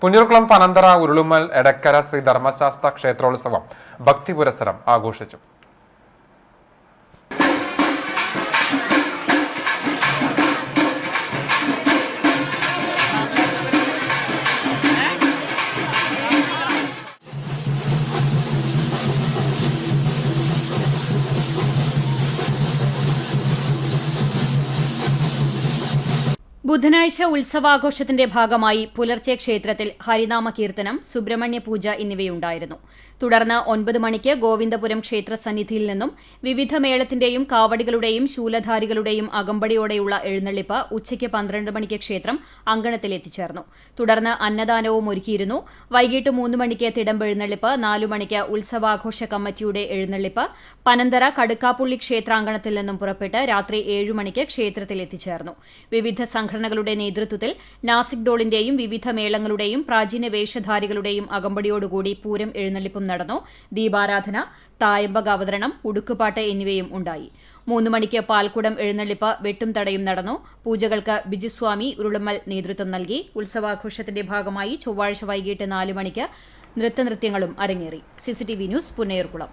പുന്നൂർകുളം പനന്തറ ഉരുളുമൽ എടക്കര ശ്രീ ധർമ്മശാസ്ത്ര ക്ഷേത്രോത്സവം ഭക്തിപുരസരം ആഘോഷിച്ചു. ബുധനാഴ്ച ഉത്സവാഘോഷത്തിന്റെ ഭാഗമായി പുലർച്ചെ ക്ഷേത്രത്തിൽ ഹരിനാമ കീർത്തനം, സുബ്രഹ്മണ്യ പൂജ എന്നിവയുണ്ടായിരുന്നു. തുടർന്ന് 9 മണിക്ക് ഗോവിന്ദപുരം ക്ഷേത്ര സന്നിധിയിൽ നിന്നും വിവിധ മേളത്തിന്റെയും കാവടികളുടെയും ശൂലധാരികളുടെയും അകമ്പടിയോടെയുള്ള എഴുന്നള്ളിപ്പ് ഉച്ചയ്ക്ക് 12 മണിക്ക് ക്ഷേത്രം അങ്കണത്തിൽ എത്തിച്ചേർന്നു. തുടർന്ന് അന്നദാനവും ഒരുക്കിയിരുന്നു. വൈകിട്ട് 3 മണിക്ക് തിടമ്പെഴുന്നള്ളിപ്പ്, 4 മണിക്ക് ഉത്സവാഘോഷ കമ്മിറ്റിയുടെ എഴുന്നള്ളിപ്പ് പനന്തറ കടുക്കാപ്പുള്ളി ക്ഷേത്രാങ്കണത്തിൽ നിന്നും പുറപ്പെട്ട് രാത്രി 7 മണിക്ക് ക്ഷേത്രത്തിൽ എത്തിച്ചേർന്നു. വിവിധ സംഘടനകളുടെ നേതൃത്വത്തിൽ നാസിക് ഡോളിന്റെയും വിവിധ മേളങ്ങളുടെയും പ്രാചീന വേഷധാരികളുടെയും അകമ്പടിയോടുകൂടി പൂരം എഴുന്നള്ളിപ്പും നടന്നു. ദീപാരാധന, തായമ്പക അവതരണം, ഉടുക്കുപാട്ട് എന്നിവയും ഉണ്ടായി. 3 മണിക്ക് പാൽക്കുടം എഴുന്നള്ളിപ്പ്, വെട്ടും തടയും നടന്നു. പൂജകൾക്ക് ബിജുസ്വാമി ഉരുളുമൽ നേതൃത്വം നൽകി. ഉത്സവാഘോഷത്തിന്റെ ഭാഗമായി ചൊവ്വാഴ്ച വൈകിട്ട് 4 മണിക്ക് നൃത്തനൃത്യങ്ങളും അരങ്ങേറി. CCTV news Punnayurkulam.